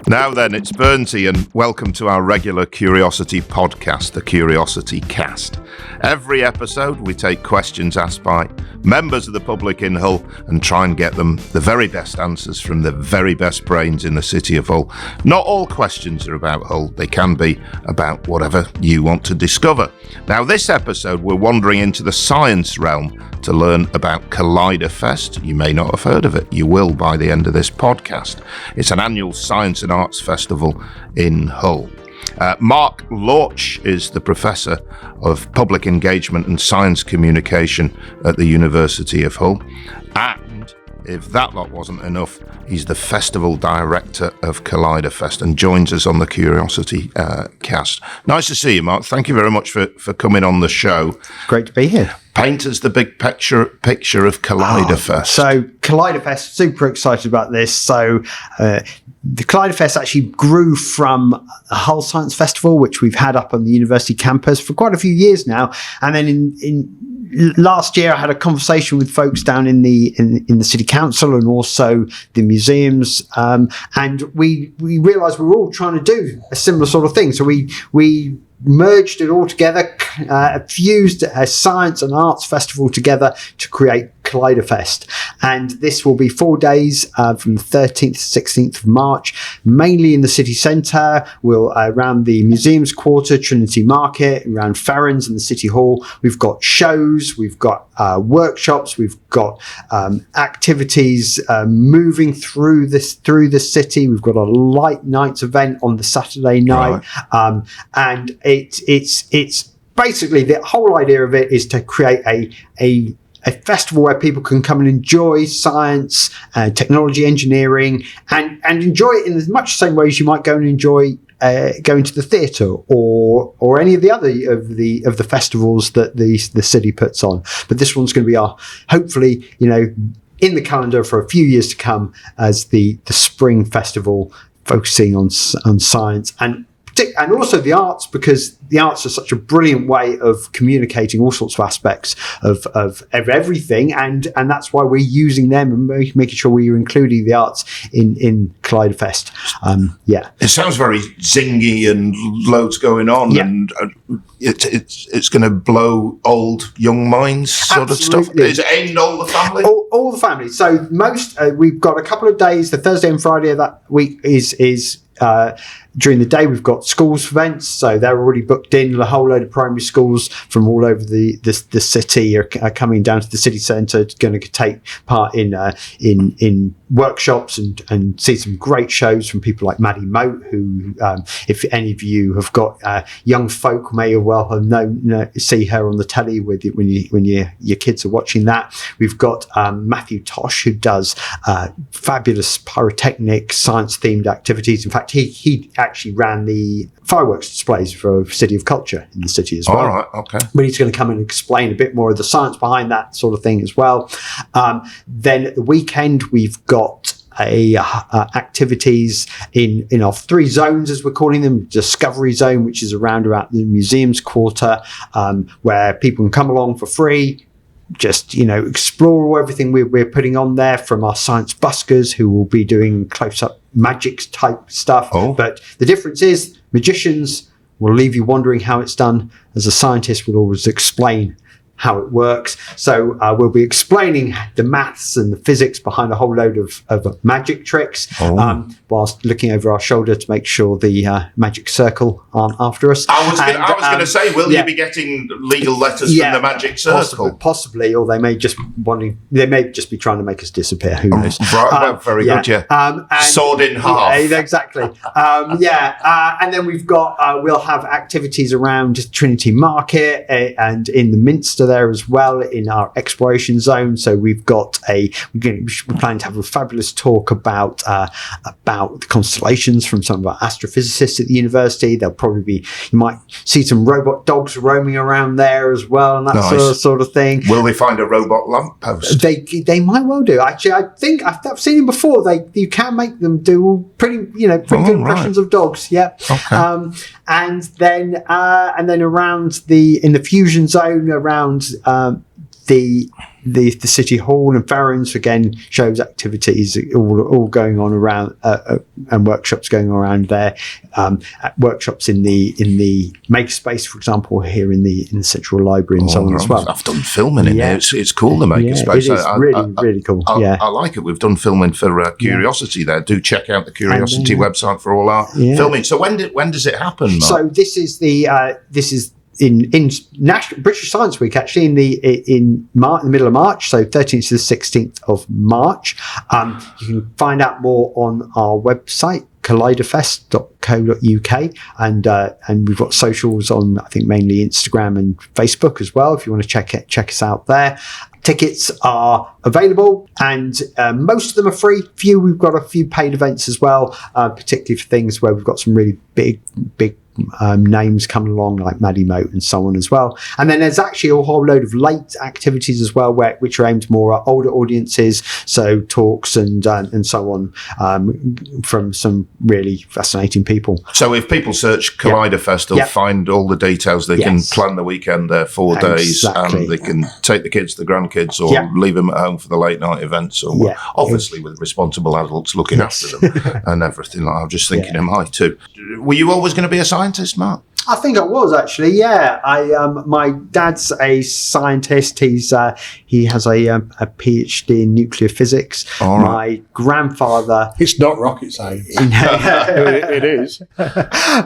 Now then, it's Burnsy, and welcome to our regular Curiosity podcast, the CuriosityCast. Every episode, we take questions asked by members of the public in Hull and try and get them the very best answers from the very best brains in the city of Hull. Not all questions are about Hull. They can be about whatever you want to discover. Now, this episode, we're wandering into the science realm to learn about Colliderfest. You may not have heard of it. You will by the end of this podcast. It's an annual science and arts festival in Hull. Mark Lorch is the Professor of Public Engagement and Science Communication at the University of Hull. And if that lot wasn't enough, he's the Festival Director of Colliderfest and joins us on the Curiosity Cast. Nice to see you, Mark. Thank you very much for coming on the show. Great to be here. Paint us the big picture of Colliderfest. So Colliderfest, super excited about this. So the Colliderfest actually grew from a Hull Science Festival, which we've had up on the university campus for quite a few years now. And then in last year, I had a conversation with folks down in the city council and also the museums, and we realised we were all trying to do a similar sort of thing. So we merged it all together, fused a science and arts festival together to create Colliderfest. And this will be 4 days from the 13th to 16th of March, mainly in the city centre. We'll around the Museums Quarter, Trinity Market, around Ferrens and the City Hall. We've got shows, we've got workshops, we've got activities moving through the city. We've got a light nights event on the Saturday night, right. And it's basically the whole idea of it is to create a festival where people can come and enjoy science, technology, engineering, and enjoy it in as much the same way as you might go and enjoy going to the theatre or any of the other of the festivals that the city puts on. But this one's going to be hopefully in the calendar for a few years to come as the spring festival, focusing on science and also the arts, because the arts are such a brilliant way of communicating all sorts of aspects of everything, and that's why we're using them and making sure we're including the arts in Colliderfest. It sounds very zingy and loads going on, and it's going to blow old young minds sort Absolutely. Of stuff. Is it aimed all the family? All the family. So we've got a couple of days. The Thursday and Friday of that week is during the day. We've got schools events, so they're already booked in. A whole load of primary schools from all over the city are coming down to the city centre, going to take part in workshops and see some great shows from people like Maddie Moat, who, if any of you have got young folk, may well have see her on the telly when your kids are watching that. We've got Matthew Tosh, who does fabulous pyrotechnic science themed activities. In fact, he actually ran the fireworks displays for City of Culture in the city as well. All right, okay. But he's going to come and explain a bit more of the science behind that sort of thing as well. Then at the weekend, we've got activities in our 3 zones, as we're calling them. Discovery Zone, which is around about the Museums Quarter, where people can come along for free, just explore everything we're putting on there, from our science buskers who will be doing close-up magic type stuff. But the difference is magicians will leave you wondering how it's done, as a scientist will always explain how it works. So we'll be explaining the maths and the physics behind a whole load of magic tricks, whilst looking over our shoulder to make sure the magic circle aren't after us. I was going to say, will you be getting legal letters from the magic circle? Possibly, or they may just be trying to make us disappear. Who knows? Very good, yeah. Sword in half. Yeah, exactly. And then we'll have activities around Trinity Market and in the Minster there as well, in our exploration zone. So we're planning to have a fabulous talk about the constellations from some of our astrophysicists at the university. You might see some robot dogs roaming around there as well, and that sort of thing. Will they find a robot lamppost? They might well do. Actually, I think I've seen them before. You can make them do pretty good impressions of dogs. Yeah. Okay. And then around in the fusion zone around the City Hall and Ferrens, again, shows activities all going on around, and workshops going on around there. Workshops in the makerspace, for example, here in the Central Library and so on as well. I've done filming in there. It's cool, the makerspace. It is really cool. I like it. We've done filming for Curiosity there. Do check out the Curiosity website for all our filming. So when does it happen, Mark? So this is in National British Science Week, actually, in the middle of March, so 13th to the 16th of March. You can find out more on our website, colliderfest.co.uk, and we've got socials on, I think, mainly Instagram and Facebook as well, if you want to check us out there. Tickets are available, and most of them are free. We've got a few paid events as well, particularly for things where we've got some really big names coming along, like Maddie Moat and so on as well. And then there's actually a whole load of late activities as well, which are aimed more at older audiences, so talks and so on, from some really fascinating people. So if people search Colliderfest, they'll find all the details. They can plan the weekend there 4 days, and they can take the kids, the grandkids, or leave them at home for the late night events, or obviously with responsible adults looking after them and everything. I was just thinking, am I too? Were you always going to be a scientist, Mark? I think I was, actually. Yeah, my dad's a scientist. He has a PhD in nuclear physics. All right. My grandfather. It's not rocket science. It is.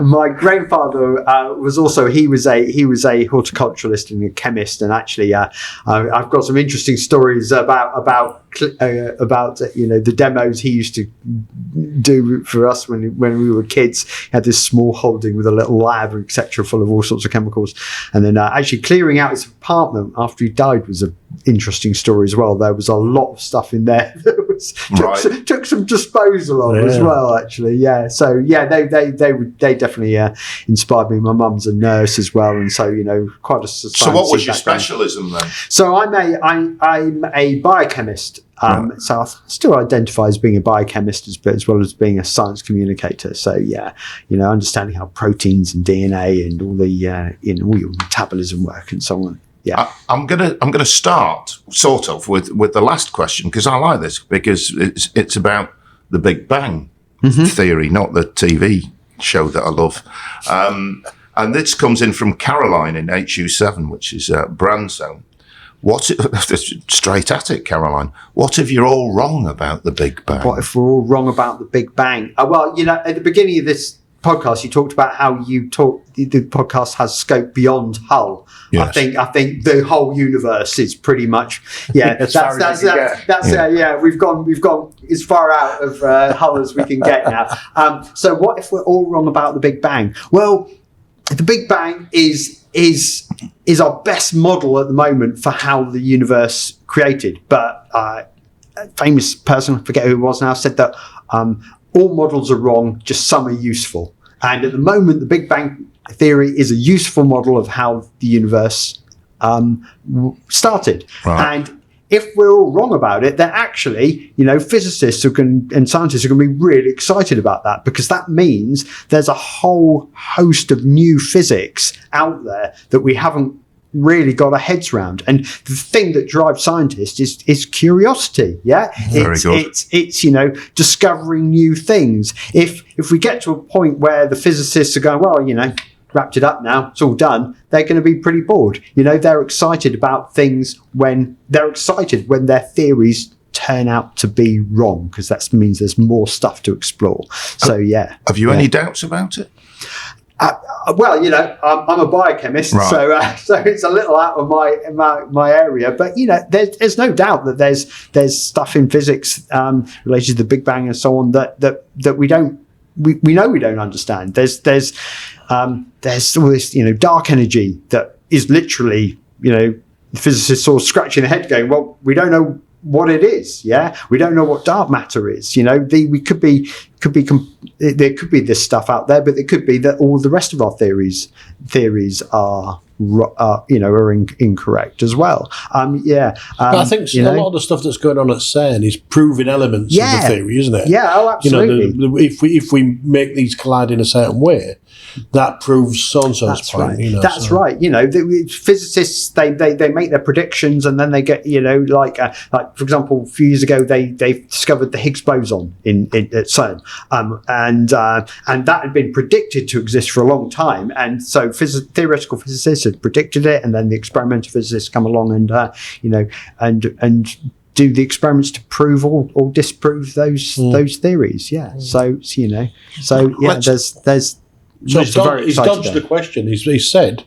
My grandfather was also he was a horticulturalist and a chemist, and actually I've got some interesting stories about the demos he used to do for us when we were kids. He had this small holding with a little lab, etc., full of all sorts of chemicals, and then actually clearing out his apartment after he died was an interesting story as well. There was a lot of stuff in there that took some disposal of as well, actually. So they definitely inspired me. My mum's a nurse as well, and so quite a. So what was your specialism then? So I'm a biochemist. So I still identify as being a biochemist as well as being a science communicator. So understanding how proteins and DNA and all the all your metabolism work and so on. Yeah, I'm gonna start sort of with the last question, because I like this, because it's about the Big Bang theory, not the TV show that I love. And this comes in from Caroline in HU7, which is Bransdale. Straight at it, Caroline. What if you're all wrong about the Big Bang? What if we're all wrong about the Big Bang? Well, at the beginning of this podcast, you talked about how the podcast has scope beyond Hull. Yes. I think the whole universe is pretty much We've gone as far out of Hull as we can get now. So what if we're all wrong about the Big Bang? Well, the Big Bang is our best model at the moment for how the universe created. But a famous person, I forget who it was now, said that all models are wrong, just some are useful. And at the moment, the Big Bang theory is a useful model of how the universe started. Right. And if we're all wrong about it, then actually, physicists and scientists are going to be really excited about that, because that means there's a whole host of new physics out there that we haven't really got our heads around. And the thing that drives scientists is curiosity. It's discovering new things. If we get to a point where the physicists are going, well, wrapped it up now, it's all done, they're going to be pretty bored. They're excited about things when their theories turn out to be wrong, because that means there's more stuff to explore. So have you any doubts about it? Well, I'm a biochemist, right. so it's a little out of my area. But there's no doubt that there's stuff in physics related to the Big Bang and so on that we know we don't understand. There's all this dark energy that is literally the physicists sort of scratching their head going, well, we don't know what it is. We don't know what dark matter is. There could be this stuff out there, but it could be that all the rest of our theories are are incorrect as well. But I think a lot of the stuff that's going on at CERN is proving elements of the theory, isn't it? Yeah, oh, absolutely. If we make these collide in a certain way, that proves so-and-so's point. Right. That's right. The physicists, they make their predictions, and then they get, like for example, a few years ago, they discovered the Higgs boson at CERN, and that had been predicted to exist for a long time, and so theoretical physicists had predicted it, and then the experimental physicists come along and and do the experiments to prove or disprove those theories. Yeah. So there's So he's dodged the question. He's said,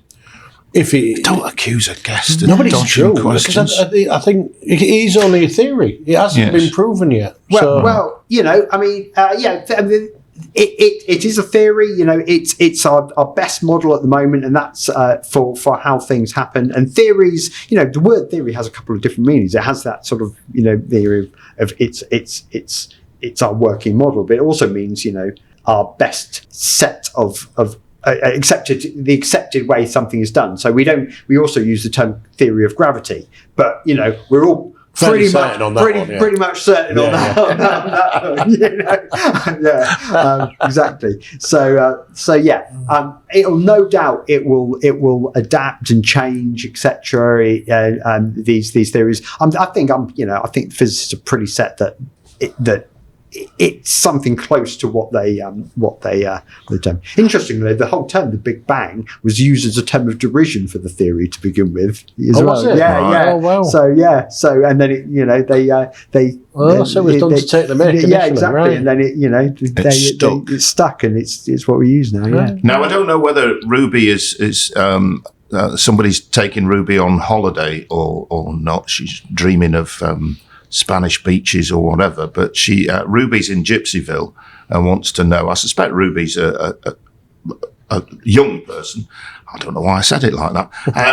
if he... Don't accuse a guest of nobody's dodging true, questions. I think it is only a theory. It hasn't been proven yet. It is a theory. It's our best model at the moment, and that's for how things happen. And theories, the word theory has a couple of different meanings. It has that sort of theory of it's our working model, but it also means our best set of accepted way something is done. So we also use the term theory of gravity, but we're all pretty much certain on that. Exactly. It'll no doubt it will adapt and change, etc. These theories. I think physicists are pretty set that it's something close to what they term. Interestingly, the whole term "the Big Bang" was used as a term of derision for the theory to begin with. Was it? Yeah, right. yeah. Oh, wow. So and then it so it was done to take the mick. Yeah, exactly. Right. And then it's stuck, and it's what we use now. Yeah. Now I don't know whether Ruby is somebody's taking Ruby on holiday or not. She's dreaming of Spanish beaches or whatever, but Ruby's in Gypsyville and wants to know. I suspect Ruby's a young person. I don't know why I said it like that.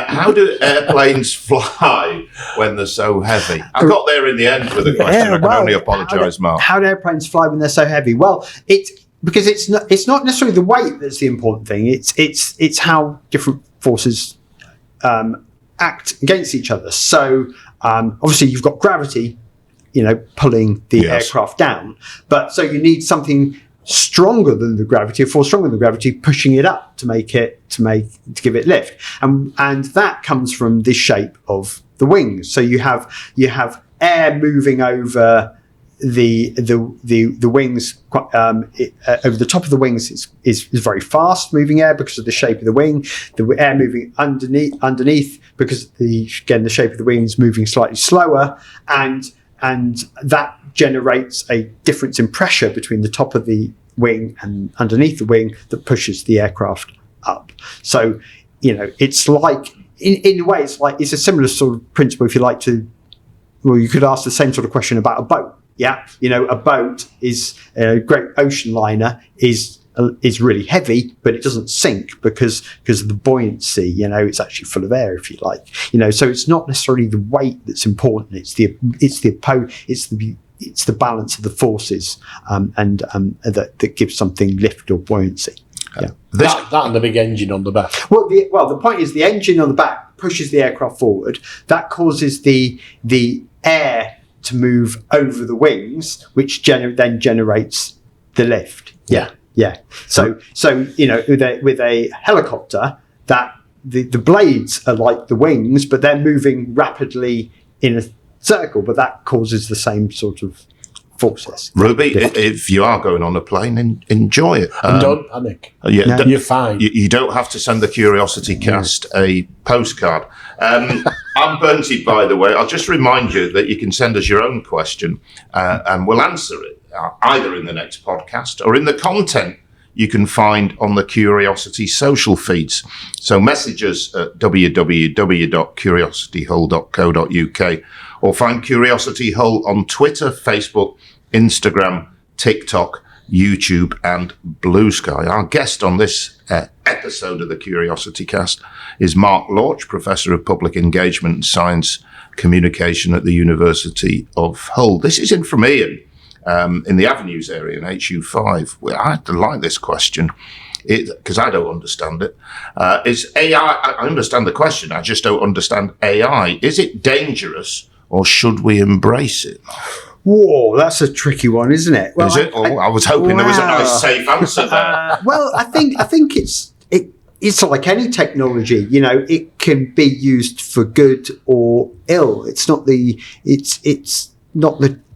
How do airplanes fly when they're so heavy? I got there in the end with a question. I can only apologise, Mark. How do airplanes fly when they're so heavy? Well, because it's not necessarily the weight that's the important thing. It's how different forces act against each other. So obviously you've got gravity, pulling the aircraft down. But so you need something stronger than the gravity, a force stronger than the gravity, pushing it up to give it lift. And that comes from the shape of the wings. So you have air moving over the wings, over the top of the wings is very fast moving air because of the shape of the wing. The air moving underneath because the shape of the wing is moving slightly slower, and that generates a difference in pressure between the top of the wing and underneath the wing that pushes the aircraft up. So, it's like, in a way, it's a similar sort of principle if you like to, well, you could ask the same sort of question about a boat. Yeah. A boat is a great ocean liner is really heavy, but it doesn't sink because of the buoyancy. It's actually full of air, if you like. So it's not necessarily the weight that's important. It's the balance of the forces, and that gives something lift or buoyancy. Yeah. That and the big engine on the back. Well, the point is the engine on the back pushes the aircraft forward. That causes the air to move over the wings, which then generates the lift. Yeah. Yeah. So with a helicopter, that the blades are like the wings, but they're moving rapidly in a circle, but that causes the same sort of forces. Ruby, if you are going on a plane, enjoy it. And don't panic. You're fine. You don't have to send the CuriosityCast a postcard. I'm Burnsy, by the way. I'll just remind you that you can send us your own question and we'll answer it either in the next podcast or in the content you can find on the Curiosity social feeds. So message us at www.curiosityhull.co.uk or find Curiosity Hull on Twitter, Facebook, Instagram, TikTok, YouTube and Blue Sky. Our guest on this episode of the CuriosityCast is Mark Lorch, Professor of Public Engagement and Science Communication at the University of Hull. This is in from Ian in the Avenues area in HU5. I had to like this question. because I don't understand it, is AI, I understand the question, I just don't understand AI. Is it dangerous or should we embrace it? Whoa, that's a tricky one, isn't it? Well, is it? I was hoping there was a nice safe answer there. Well, I think it's like any technology, it can be used for good or ill. It's not the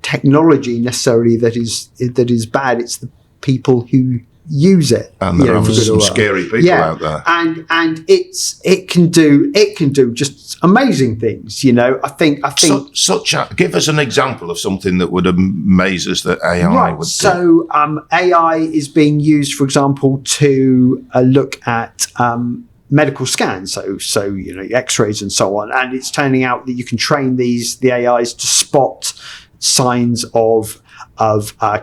technology necessarily that is bad. It's the people who use it. And there are some scary people out there. And it can do just amazing things. I think give us an example of something that would amaze us that AI would do. So AI is being used, for example, to look at medical scans, so X-rays and so on, and it's turning out that you can train the AIs to spot signs of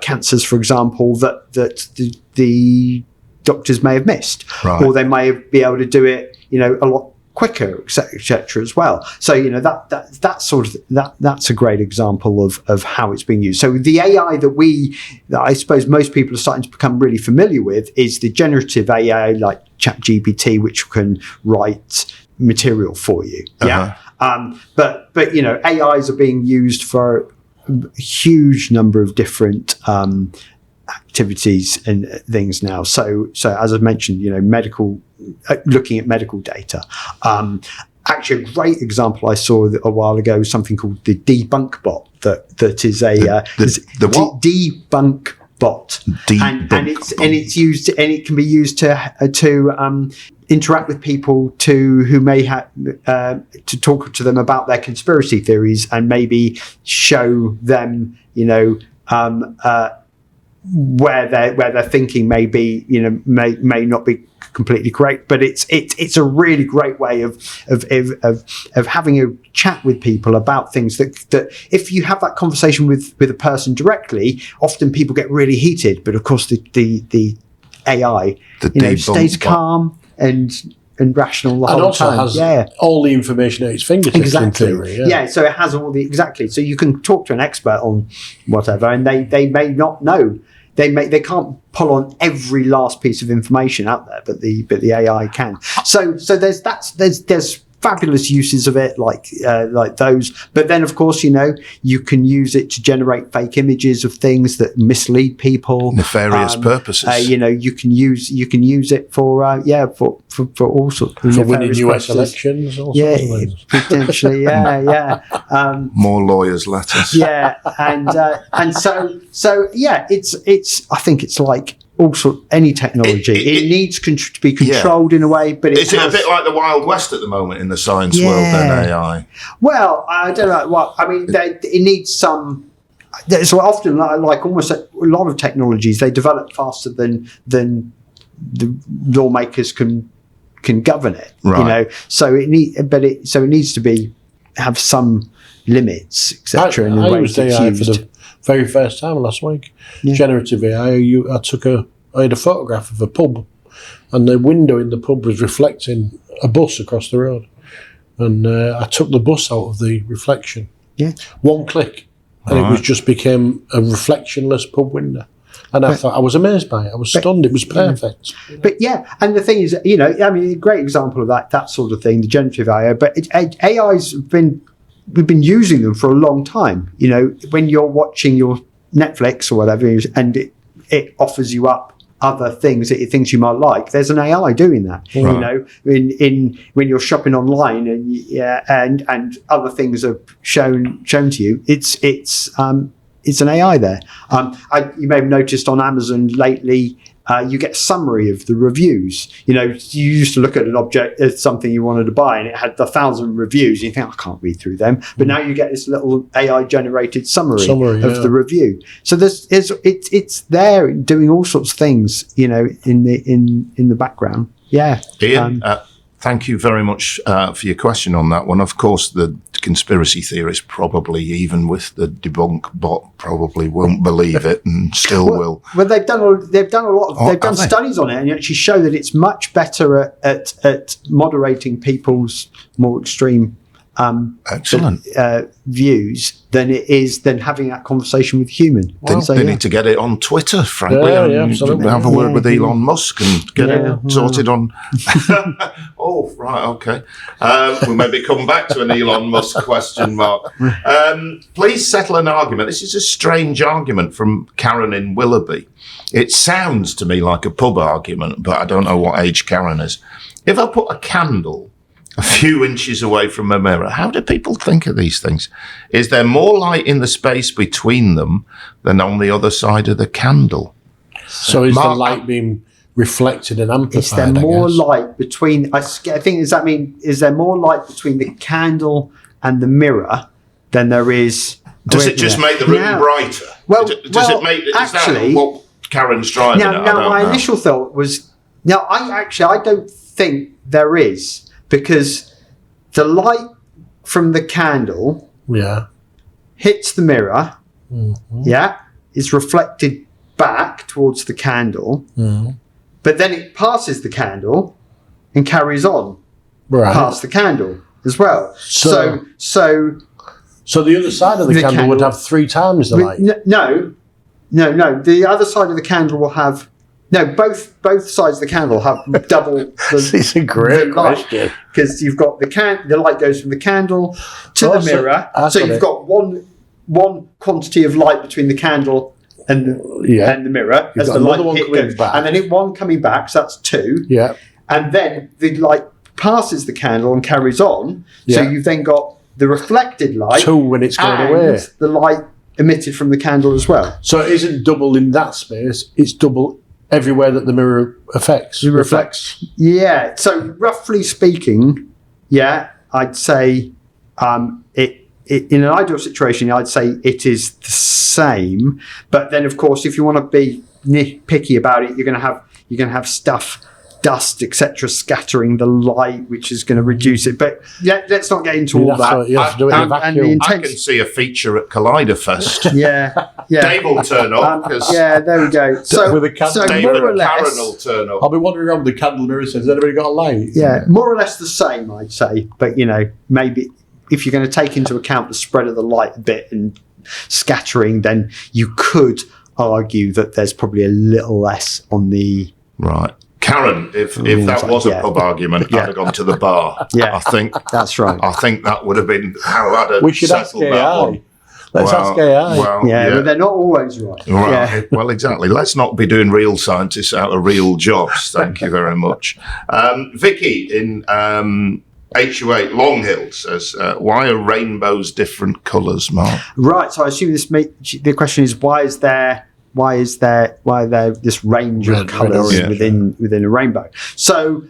cancers, for example, that the doctors may have missed, or they may be able to do it, a lot quicker, etc. as well. So that's a great example of how it's being used. So the AI that I suppose most people are starting to become really familiar with is the generative AI like ChatGPT, which can write material for you. Uh-huh. But AIs are being used for a huge number of different activities and things now. So as I mentioned, medical, looking at medical data. Actually, a great example I saw a while ago was something called the debunk bot. That is a the what? Debunk bot, and it's used, and it can be used to interact with people who may have to talk to them about their conspiracy theories and maybe show them where their thinking may be may not be completely correct, but it's a really great way of having a chat with people about things that if you have that conversation with a person directly, often people get really heated, but of course the AI stays calm and rational the whole time. And also has all the information at its fingertips. Exactly. In theory, so it has all the so you can talk to an expert on whatever, and they may not know. They can't pull on every last piece of information out there, but the AI can. So there's fabulous uses of it, like those. But then, of course, you can use it to generate fake images of things that mislead people, nefarious purposes. You can use it for all sorts of for winning US elections. All sorts of things. Potentially, more lawyers' letters. It's I think it's like also any technology. It needs to be controlled in a way, but is it a bit like the Wild West at the moment in the science world than AI? Well, I don't know. Well, I mean, it needs some. There's often like almost a lot of technologies, they develop faster than the lawmakers can govern it. Right. So it needs to have some limits, etc. I used AI for the very first time last week. Generative AI. I had a photograph of a pub, and the window in the pub was reflecting a bus across the road, and I took the bus out of the reflection. One click, and it just became a reflectionless pub window. And I thought, I was amazed by it. I was stunned. It was perfect. But and the thing is, a great example of that sort of thing, the generative AI. But we've been using them for a long time. When you're watching your Netflix or whatever, and it offers you up other things that it thinks you might like, there's an AI doing that. When you're shopping online and other things are shown to you, it's an AI there. You may have noticed on Amazon lately, you get a summary of the reviews. You used to look at an object as something you wanted to buy, and it had 1,000 reviews. And you think, I can't read through them. But now you get this little AI-generated summary of the review. So it's there doing all sorts of things, in the background. Yeah. Ian, thank you very much for your question on that one. Of course, the conspiracy theorists probably, even with the debunk bot, probably won't believe it and still will. Well, they've done studies on it, and actually show that it's much better at moderating people's more extreme Excellent. Views than it is than having that conversation with a human. They need to get it on Twitter, frankly, and have a word with Elon Musk and get it sorted on. Oh, right, okay. We'll maybe come back to an Elon Musk question mark. Please settle an argument. This is a strange argument from Karen in Willoughby. It sounds to me like a pub argument, but I don't know what age Karen is. If I put a candle a few inches away from a mirror, how do people think of these things? Is there more light in the space between them than on the other side of the candle? So is the light being reflected and amplified? Is there more light between? I think, does that mean, is there more light between the candle and the mirror than there is? Does it just make the room brighter? Well, does it make? Actually, is that what Karen's driving at? Now, my initial thought was, I don't think there is. Because the light from the candle hits the mirror, is reflected back towards the candle, but then it passes the candle and carries on past the candle as well. So the other side of the candle would have 3 times the light? No. The other side of the candle will have... No, both sides of the candle have double the It's a great question. Because you've got the light goes from the candle to the mirror. So you've got one quantity of light between the candle and the mirror as the light goes back. And then one coming back, so that's 2. Yeah. And then the light passes the candle and carries on. So you've then got the reflected light 2 when it's going away. The light emitted from the candle as well. So it isn't double in that space, it's double everywhere that the mirror reflects. Yeah. So roughly speaking, I'd say it in an ideal situation, I'd say it is the same. But then, of course, if you want to be nitpicky about it, you're going to have stuff, dust, etc., scattering the light, which is going to reduce it. But let's not get into all that. You have to do it in a vacuum. I can see a feature at Colliderfest. Yeah. Dave will turn up. There we go. So, with a candle, more or less, Karen will turn up. I'll be wandering around with the candle mirror. Says, "Has anybody got a light?" Yeah, more or less the same, I'd say. But maybe if you're going to take into account the spread of the light a bit and scattering, then you could argue that there's probably a little less on the right. Karen, if that was a pub argument, I'd have gone to the bar. Yeah, I think that's right. I think that would have been how I'd have we should ask AI. Let's ask AI. But they're not always right. Yeah. Well, exactly. Let's not be doing real scientists out of real jobs. Thank you very much. Vicky in HU8 Long Hill says, why are rainbows different colours, Mark? Right. So I assume the question is why is there this range of colours within a rainbow? So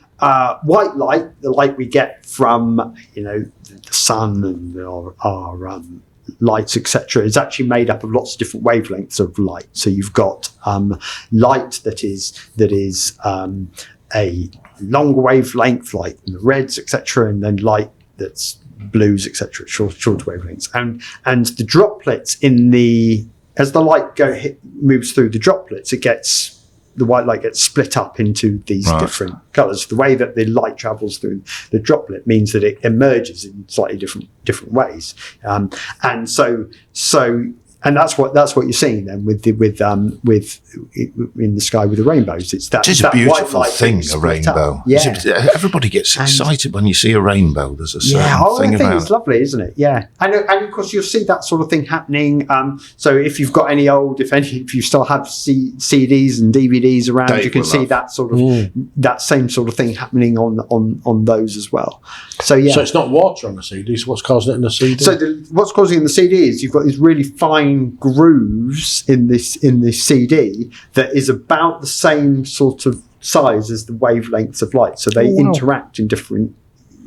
white light, the light we get from the sun and our lights, etc., is actually made up of lots of different wavelengths of light. So you've got light that is a long wavelength, like the reds, etc., and then light that's blues, etc., short wavelengths, and the droplets as the light moves through the droplets, the white light gets split up into these different colours. The way that the light travels through the droplet means that it emerges in slightly different ways, and so that's what you're seeing then with in the sky with the rainbows. It's that. It is a beautiful thing, a rainbow. Yeah. Everybody gets excited when you see a rainbow. There's a certain thing I think about it's lovely, isn't it? Yeah, and of course you'll see that sort of thing happening. So if you've got if you still have CDs and DVDs around, Dave you can see that sort of that same sort of thing happening on those as well. So So it's not water on the CD. So what's causing it in the CD? So what's causing it in the CD is you've got these really fine grooves in this CD that is about the same sort of size as the wavelengths of light. So they interact in different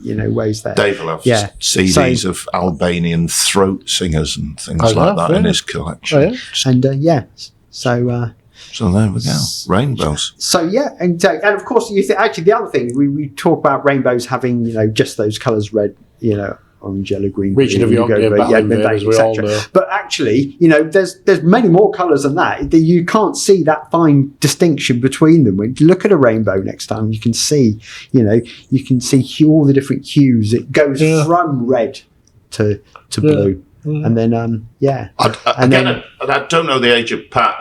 ways there. Dave will have CDs of Albanian throat singers and things like that in his collection. So there we go, rainbows. So and of course actually the other thing we talk about rainbows having just those colours red orange, yellow, green, Region of York, as we all know. But actually, there's many more colours than that. You can't see that fine distinction between them. When you look at a rainbow next time, you can see, all the different hues. It goes from red to blue, and then I don't know the age of Pat.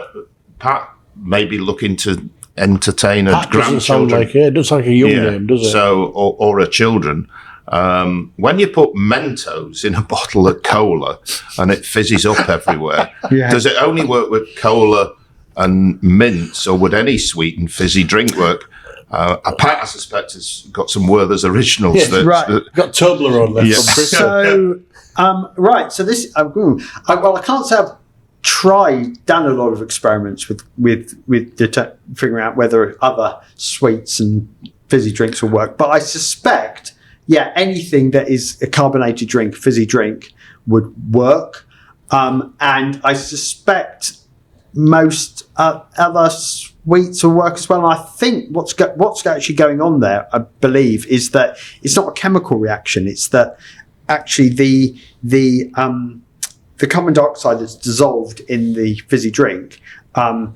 Pat may be looking to entertain her grandchildren. It doesn't sound like a young name, does it? So, or her children. When you put Mentos in a bottle of cola and it fizzes up everywhere, does it only work with cola and mints, or would any sweet and fizzy drink work? Pat, I suspect, has got some Werther's Originals. Yes, got Toblerone left. Yes. So, so this, I can't say I've done a lot of experiments with figuring out whether other sweets and fizzy drinks will work, but I suspect anything that is a carbonated drink, fizzy drink, would work, and I suspect most other sweets will work as well. And I think what's actually going on there, I believe, is that it's not a chemical reaction. It's that actually the carbon dioxide that's dissolved in the fizzy drink, as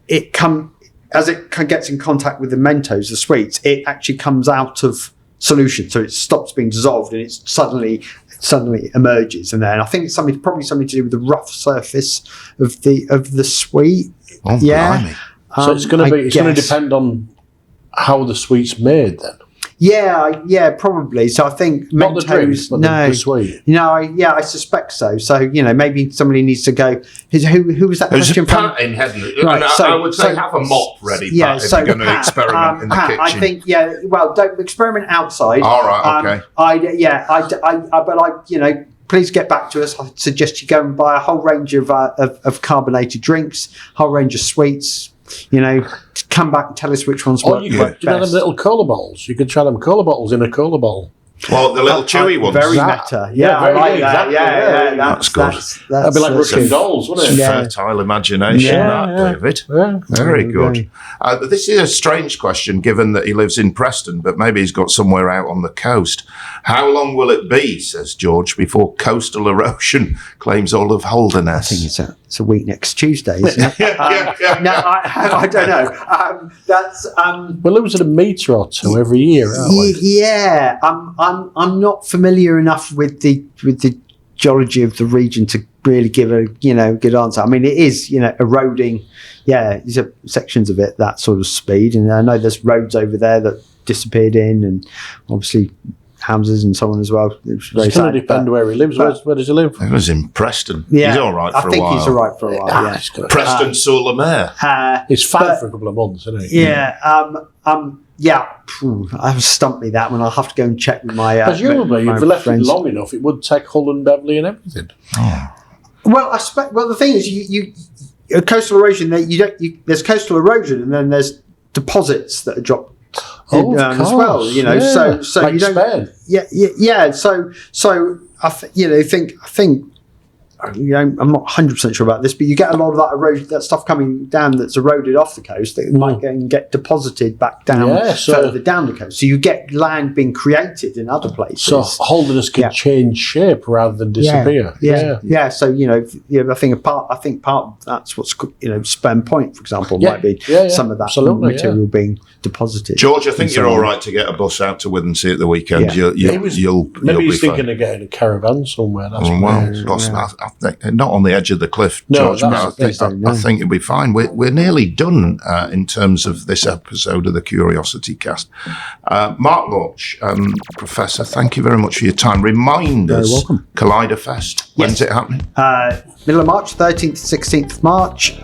it gets in contact with the Mentos, the sweets, it actually comes out of solution, so it stops being dissolved and it suddenly emerges. And then I think it's probably something to do with the rough surface of the sweet. Oh, blimey. So it's going to depend on how the sweet's made then. Yeah, probably. So I think not the drinks, but the sweet. I suspect so. So maybe somebody needs to go. Who was that question from? Pat in heaven. Right, I would say have a mop ready. Pat, if you're going to experiment in the kitchen. I think don't experiment outside. All right, okay. Please get back to us. I suggest you go and buy a whole range of carbonated drinks, whole range of sweets. Come back and tell us which ones work best. Do you know them little cola bottles? You could try them cola bottles in a cola bowl. Well, the little chewy ones. Very meta. I like that. Yeah, that's good. That'd be like Russian dolls, wouldn't it? Fertile imagination, David. Yeah. Very good. This is a strange question, given that he lives in Preston, but maybe he's got somewhere out on the coast. How long will it be, says George, before coastal erosion claims all of Holderness? I think it's a week next Tuesday, isn't it? No, I don't know. We're losing a metre or two every year, aren't we? Yeah, I'm not familiar enough with the geology of the region to really give a good answer. I mean, it is eroding. Yeah, there's sections of it that sort of speed, and I know there's roads over there that disappeared in, and obviously houses and so on as well. It's going to depend where he lives. Where does he live? He was in Preston. Yeah, he's all right for a while. I think he's all right for a while. Yeah. Preston sur la Mer. He's fine for a couple of months, isn't he? Yeah. I've stumped me that one. I'll have to go and check with my. Presumably, if you left it long enough, it would take Hull and Beverley and everything. Oh. Well, the thing is, you coastal erosion. There's coastal erosion, and then there's deposits that are dropped. As well, so like you don't. Spain. So I think. I'm not 100% sure about this, but you get a lot of that erosion, that stuff coming down that's eroded off the coast that might get deposited back down further down the coast. So you get land being created in other places. So Holderness can change shape rather than disappear. Yeah. So I think part of that's what's Sperm Point, for example, might be some of that material being deposited. George, I think you're all right to get a bus out to Withensea at the weekend. Yeah. Maybe he's thinking of getting a caravan somewhere. Not on the edge of the cliff, George, but I think it'll be fine. We're nearly done in terms of this episode of the Curiosity Cast. Mark Lorch, Professor, thank you very much for your time. Remind us, welcome. Colliderfest, when's it happening? Middle of March, 13th to 16th of March.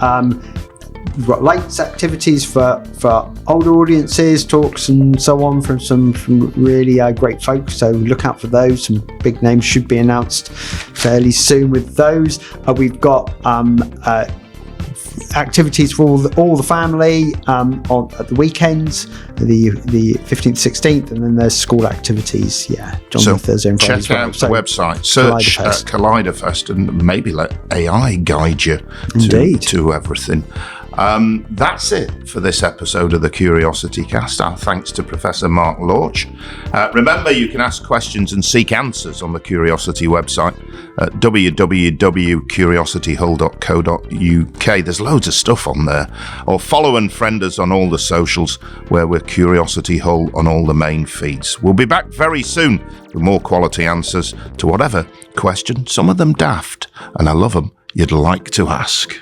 We've got late activities for older audiences, talks and so on from some really great folks. So look out for those. Some big names should be announced fairly soon with those. We've got activities for all the family at the weekends, the 15th, 16th, and then there's school activities. Thursday and Friday. Check out the website, search Colliderfest, and maybe let AI guide you to everything. That's it for this episode of the CuriosityCast. Our thanks to Professor Mark Lorch. Remember, you can ask questions and seek answers on the Curiosity website at www.curiosityhull.co.uk. There's loads of stuff on there. Or follow and friend us on all the socials, where we're Curiosity Hull on all the main feeds. We'll be back very soon with more quality answers to whatever question, some of them daft, and I love them, you'd like to ask.